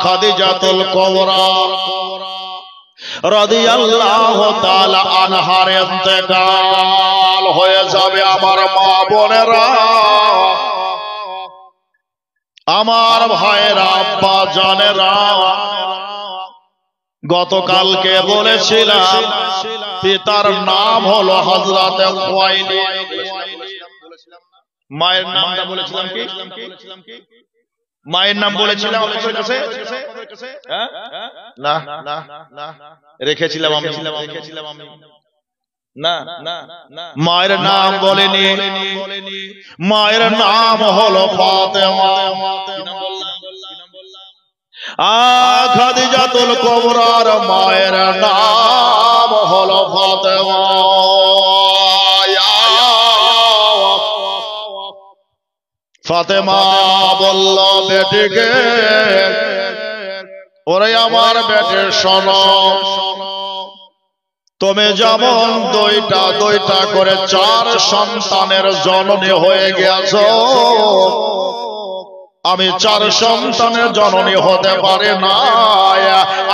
খাদিজাতুল কুবরা রাদিয়াল্লাহু তাআলা আনহার ইন্তেকাল হয়ে যাবে। আমার মা বোনেরা, আমার ভাইয়েরা, আব্বা জানেরা, গতকালকে বলেছিলাম পিতার নাম হলো হযরত খুয়াইলিদ। মায়ের নামটা বলেছিলাম কি? মায়ের নাম বলেছিলাম না রেখেছিলাম আমি না, মায়ের নাম বলেনি। মায়ের নাম হলো ফাতেমা। খাদিজাতুল কুবরার মায়ের নাম হলো ফাতেমা। ফাতেমা বলল বেটিকে, ওরে আমার বেটে শোনো, তুমি যেমন দুইটা করে 4 সন্তানের জননী হয়ে গেছো, আমি 4 সন্তানের জননী হতে পারে না।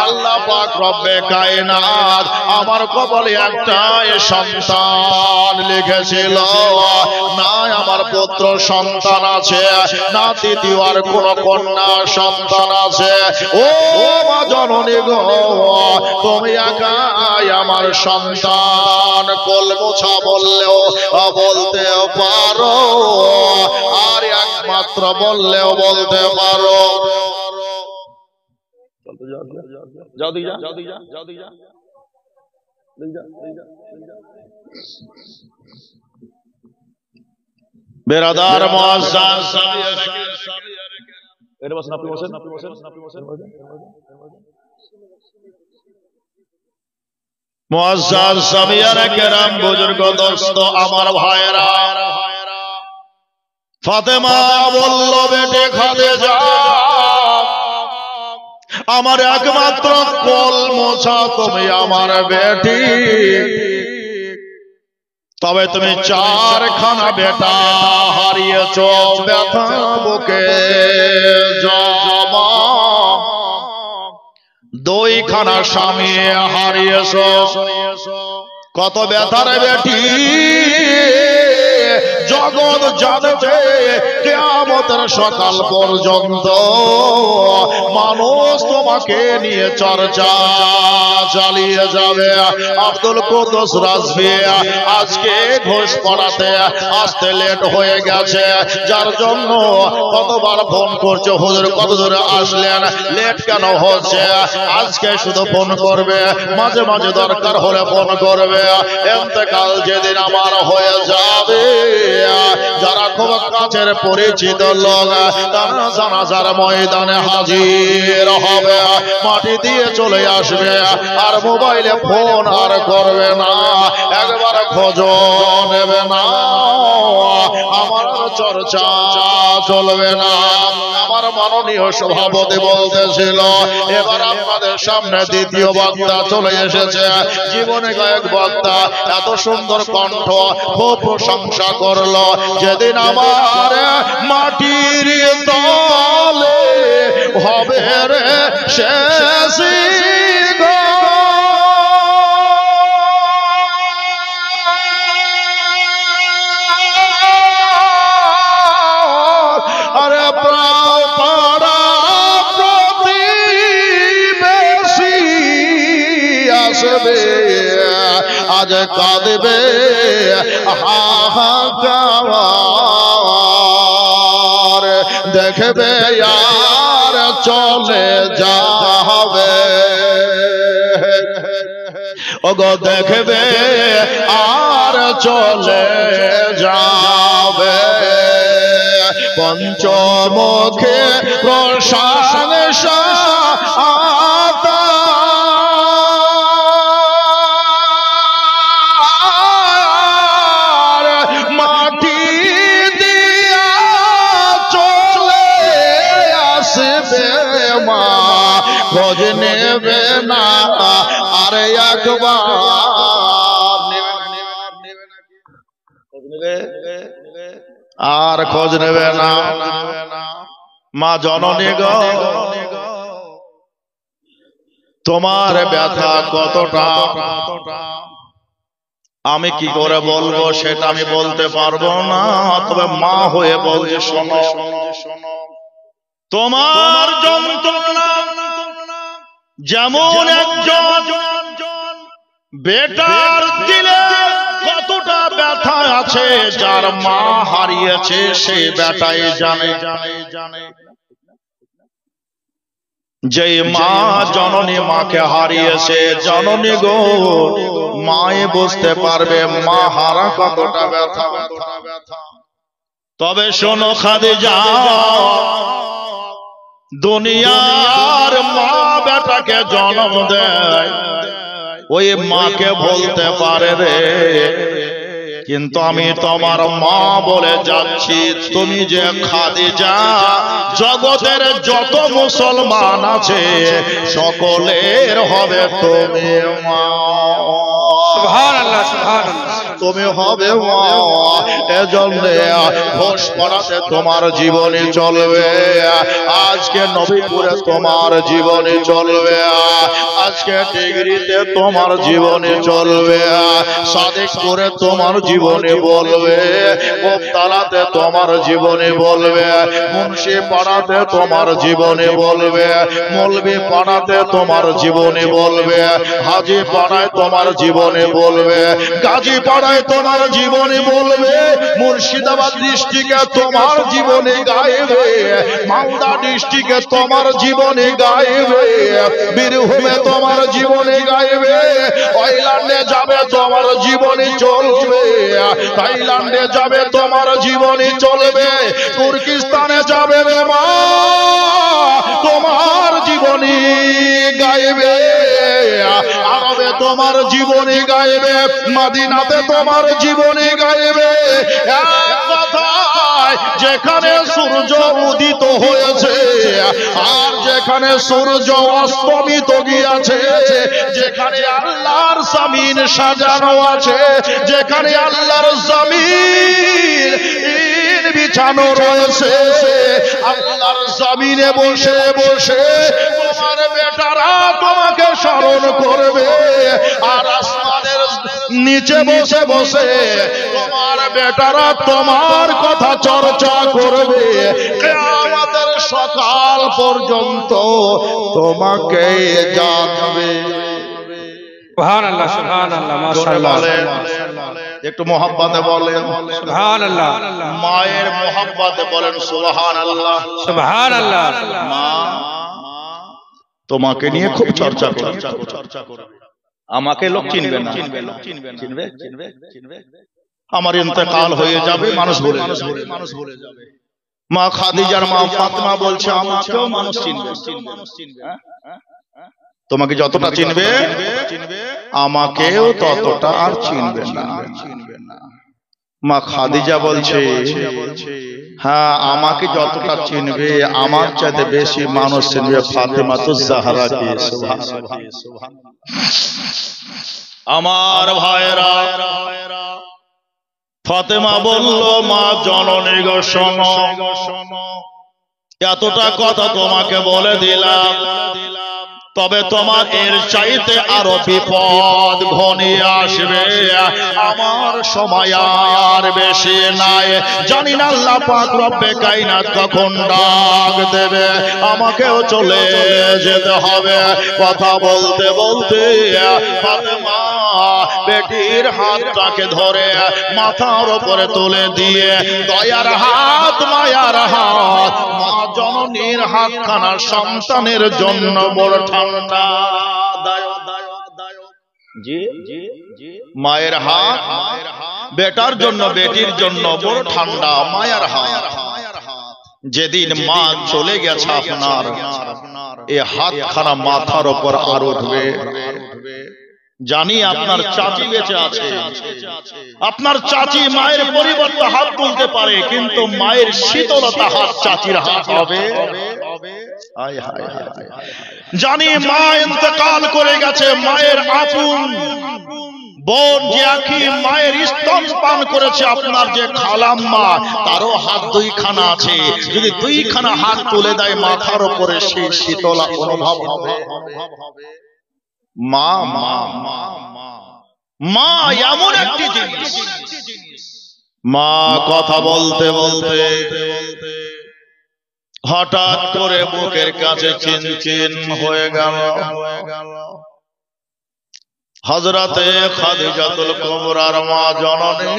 আল্লাহ পাক রব্বে কায়নাত আমার কপালে একটাই সন্তান লিখেছিল। না আমার পুত্র সন্তান আছে, না দ্বিতীয় আর কোন কন্যা সন্তান আছে। ও মা জননী গো, তুমি একাই আমার সন্তান। কলমোছা বললেও বলতে পারো, আর একমাত্র বললেও বলতে পারো। বেরাদার মুআজ্জাজ মুআজ্জাজ সামিয়ানে কেরাম, বুজুর্গ দোস্ত, আমার ভাইয়েরা, ফাতেমা বলল বেটে খাদিজা, আমার একমাত্র কলমোছা তুমি আমার বেটি, তবে তুমি 4খানা বেটা হারিয়েছ। ব্যথা বুকে জমা, 2খানা স্বামী হারিয়েছ। কত ব্যথার বেটি, জগৎ জানবে কিয়ামতের সকাল পর্যন্ত মানুষ তোমাকে নিয়ে চর্চা চালিয়ে যাবে। আব্দুল কুদ্দুস রাজভী আজকে ঘোষ পড়াতে আসতে লেট হয়ে গেছে, যার জন্য কতবার ফোন করছে, হুজুর কত দূরে আসলেন, লেট কেন হচ্ছে। আজকে শুধু ফোন করবে, মাঝে মাঝে দরকার হলে ফোন করবে। ইন্তেকাল যেদিন আমার হয়ে যাবে, যারা খুব কাছের পরিচিত লোক তারা জানাজার ময়দানে হাজির হবে, মাটি দিয়ে চলে আসবে, আর মোবাইলে ফোন আর করবে না, একবার খোঁজ নেবে না, আমার চর্চা চলবে না। আমার মাননীয় সভাপতি বলতেছিল, এবার আপনাদের সামনে দ্বিতীয় বক্তা চলে এসেছে। জীবনে কয়েক বক্তা এত সুন্দর কণ্ঠ, খুব প্রশংসা করলো। যেদিন আমার মাটির তলে হবে রে শেষ আজ কাঁদবে হাহাকার, দেখবে আর চলে যাবে, ওগো দেখবে আর চলে যাবে। পঞ্চমুখে প্রশংসা খোঁজ নেবে না আর একবার, আর খোঁজ নেবে না। মা জননী গো, তোমার ব্যথা কতটা আমি কি করে বলবো সেটা আমি বলতে পারবো না, তবে মা হয়ে বলছে শোনো, তোমার যন্ত্রণা যেমন একজন বেটার দিলে কতটা ব্যথা আছে, যার মা হারিয়েছে সে বেটাই জানে। যে মা জননী মাকে হারিয়েছে, জননী গো মায়ে বুঝতে পারবে মা হারা কতটা ব্যথা। তবে শোনো খাদিজা, দুনিয়ার মা বেটাকে জন্ম দেয়, ওই মাকে বলতে পারে রে, কিন্তু আমি তোমার মা বলে যাচ্ছি, তুমি যে খাদিজা, জগতের যত মুসলমান আছে সকলের হবে তুমি মা। সুবহানাল্লাহ, সুবহানাল্লাহ। তুমি হবে মা। এজন্য ঘোষ পাড়াতে তোমার জীবনী চলবে, আজকে নবীপুরে তোমার জীবনী চলবে, আজকে ডিগ্রিতে তোমার জীবনী চলবে, সাদেকপুরে তোমার জীবনী বলবে, গোপতালাতে তোমার জীবনী বলবে, মুন্সি পাড়াতে তোমার জীবনী বলবে, মৌলবি পাড়াতে তোমার জীবনী বলবে, হাজি পাড়ায় তোমার জীবনী বলবে, গাজী পাড়ায় তোমার জীবনী বলবে, মুর্শিদাবাদ ডিস্ট্রিক্টে তোমার জীবনী গাইবে, মালদা ডিস্ট্রিক্টে তোমার জীবনী গাইবে, বীরভূমে তোমার জীবনী গাইবে, আইল্যান্ডে যাবে তোমার জীবনী চলবে, থাইল্যান্ডে যাবে তোমার জীবনী চলবে, তুর্কিস্তানে যাবে রে মা তোমার জীবনী গাইবে, আরবে তোমার জীবনী গাইবে, মদিনাতে তোমার জীবনী গাইবে। এক কথায় যেখানে সূর্য উদিত হয়েছে আর যেখানে সূর্য অস্তমিত গিয়েছে, যেখানে আল্লাহর জমিন সাজানো আছে, যেখানে আল্লাহর জমিন বিছানো রয়েছে, আল্লাহর জমিনে বসে বসে তোমার বেটারা তোমাকে স্মরণ করবে, আর আসমানের নিচে বসে বসে তোমার বেটারা তোমার কথা চর্চা করবে, কিয়ামতের সকাল পর্যন্ত তোমাকে জানবে। সুবহানাল্লাহ, সুবহানাল্লাহ, মাশাআল্লাহ। একটু মোহাব্বতে বলেন সুবহানাল্লাহ। মায়ের মোহাব্বতে বলেন সুবহানাল্লাহ, সুবহানাল্লাহ। মা তোমাকে নিয়ে খুব চর্চা করে, আমাকে লোক চিনবে না, চিনবে, আমার ইন্তেকাল হয়ে যাবে, মানুষ ভুলে যাবে। মা খাদিজার মা ফাতেমা বলছে আমাকেও মানুষ চিনবে, তোমাকে যতটা চিনবে আমাকেও ততটা আর চিনবে না। মা খাদিজা বলছে হ্যাঁ, আমাকে যতটা চিনবে আমার চাইতে বেশি মানুষ চিনবে ফাতেমাতুজ জাহরাকে। আমার ভাইরা, ফাতেমা বলল মা জননী গো শোনো, এতটা কথা তোমাকে বলে দিলাম, তবে তোমার এর চাইতে আরো বিপদ ঘনিয়ে আসবে, আমার সময় আর বেশি নাই, জানি না আল্লাহ পাক রব্বে কায়নাত কখন ডাক দেবে, আমাকেও চলে যেতে হবে। কথা বলতে বলতে ফাতেমা বেটির হাতটাকে ধরে মাথার উপরে তুলে দিয়ে, দয়ার হাত মায়ার হাত, মা জননীর হাতখানা সন্তানের জন্য বড় ঠান্ডা মায়ের হাত, বেটার জন্য বেটির জন্য বড় ঠান্ডা মায়ের হাত। যেদিন মা চলে গেছে আপনার, এই হাতখানা মাথার উপর আর উঠবে। জানি আপনার চাচি বেঁচে আছে, আপনার চাচি মায়ের পরিবর্তে হাত তুলতে পারে, কিন্তু মায়ের শীতলতা হাত চাচির হাত হবে। জানি মা ইন্তেকাল করে গেছে, মায়ের আপন বোন যে মায়ের স্তন পান করেছে, আপনার যে খালাম্মা তারও হাত দুইখানা আছে, যদি দুইখানা হাত তুলে দেয় মাথার উপরে, সেই শীতলা অনুভব হবে। মা মা মা এমন একটি জিনিস, মা কথা বলতে বলতে হঠাৎ করে বুকের কাছে চিনচিন হয়ে গেল। হযরতে খাদিজাতুল কুবরার মা জননী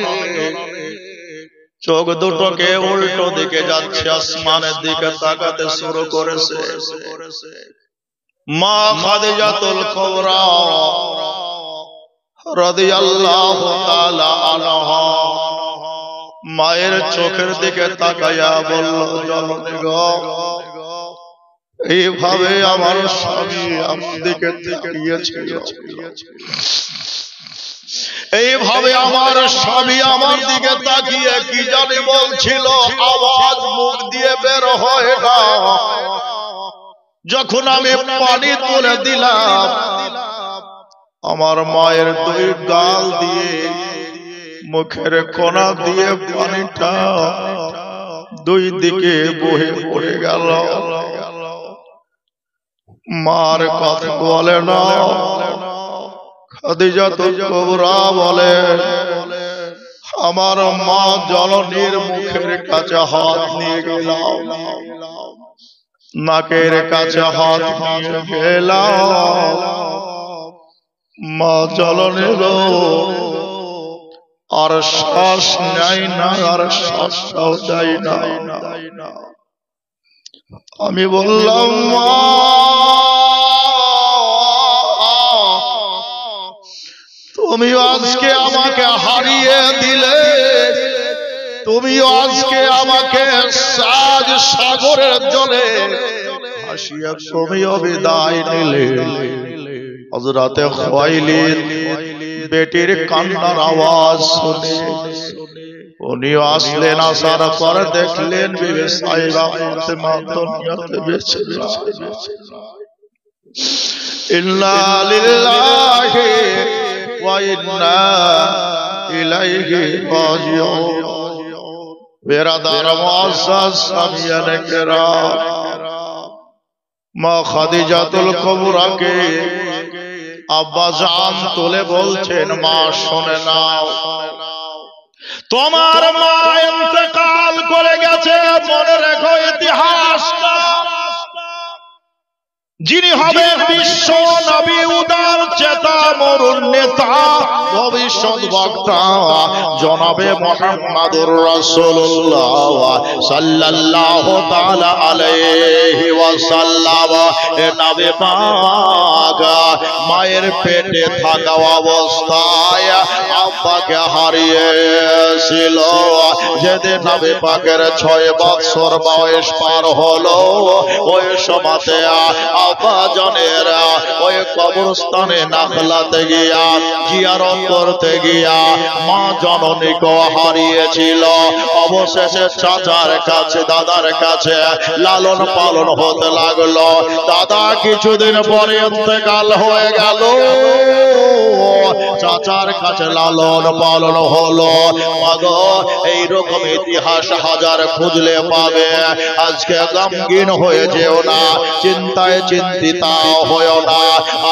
চোখ দুটোকে উল্টো দিকে যাচ্ছে, আসমানের দিকে তাকাতে শুরু করেছে। মা খাদিজাতুল কুবরা রাদিয়াল্লাহু তাআলা আনহা মায়ের চোখের দিকে তাকায়া বলল, জননী গো, এইভাবে আমার স্বামী আমার দিকে তাকিয়েছিল, এইভাবে আমার স্বামী আমার দিকে তাকিয়ে কি জানি বলছিল, আওয়াজ মুখ দিয়ে বের হয় না। যখন আমি পানি তুলে দিলাম, আমার মায়ের দুই গাল দিয়ে মুখের কোনা দিয়ে পানিটা দুই দিকে বহে পড়ে গেল। মার কথা বলে না, খাদিজাতুল কুবরা বলে, আমার মা জননীর মুখের কাছে হাত নিয়ে গেলাম, নাকের কাছে হাত নিয়ে গেলাম। মা জননী গো, আর শ্বাস নেয় না, আর শ্বাসটাও দেয় না। আমি বললাম, মা তুমি আজকে আমাকে হারিয়ে দিলে, তুমি আজকে আমাকে সাজ সাগরের জলে ভাসিয়ে তুমিও বিদায় নিলে। হযরতে খুয়াইলিদ বেটির কান্নার আওয়াজ শুনে উনি আসলেন, আসার পর দেখলেন বিবি সাইবা ফাতেমা দুনিয়াতে বেঁচে নাই। ইন্না লিল্লাহি ওয়া ইন্না ইলাইহি রাজিউন। বেরাদার মুআজ্জাজ সামিয়ানে কেরাম, মা খাদিজাতুল কুবরাকে আব্বা জান তুলে বলছেন, মা শুনে নাও, তোমার মা ইন্তেকাল করে গেছে, মনে রেখো ইতিহাসটা। যিনি হবে বিশ্ব নবী, উদার চেতা, মরুন নেতা, ভবিষ্যৎ বক্তা, জনাবে মুহাম্মদুর রাসূলুল্লাহ সাল্লাল্লাহু তাআলা আলাইহি ওয়াসাল্লাম। এ নবী পাক মায়ের পেটে থাকা অবস্থায় আব্বাকে হারিয়েছিল। যেদিন নবী পাকের 6 বছর বয়স পার হলো, ওই সময়তে আব্বা জনের ওই কবরস্থানে নাখলাতে গিয়া জিয়ারত করতে গিয়া মা জননীকে হারিয়েছিল। অবশেষে চাচার কাছে, দাদার কাছে লালন পালন হতে লাগলো। দাদা কিছুদিন পরে ইন্তেকাল হয়ে গেল, চাচার কাছে লালন পালন হলো। মাগো, এইরকম ইতিহাস হাজার খুঁজলে পাবে। আজকে গমগীন হয়ে যেও না, চিন্তায় চিন্তিতা হয়েও না,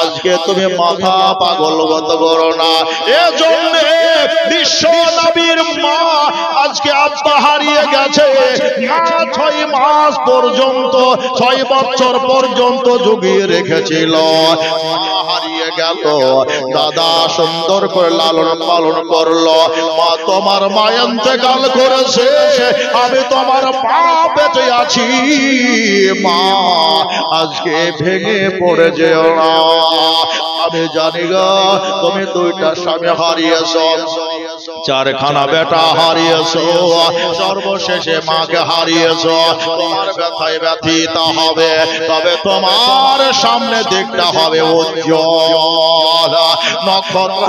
আজকে তুমি মাথা পাগলগত করো না। এজন্য বিশ্ব নবীর মা আজকে আব্বা হারিয়ে গেছে, 6 মাস পর্যন্ত, 6 বছর পর্যন্ত জুগিয়ে রেখেছিল। মা হারিয়ে গেল, দাদা সুন্দর করে লালন পালন করলো। মা, তোমার মা ইন্তেকাল করেছে, আমি তোমার পা বেঁচে আছি। মা, আজকে ভেঙে পড়ে যেও না। আমি জানি গো, তুমি 2টা স্বামী হারিয়েছ, 4খানা বেটা হারিয়েছ, সর্বশেষে মাকে হারিয়েছ। তোমার ব্যথায় ব্যথিত হবে, তবে তোমার সামনে দিকটা হবে উজ্জ্বল, নক্ষত্র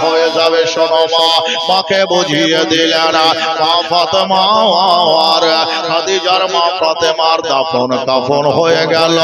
হয়ে যাবে। শোনো মা, মাকে বুঝিয়ে দিলেন। মা ফাতেমা আর খাদিজার মা ফাতেমার দাফন কাফন হয়ে গেল।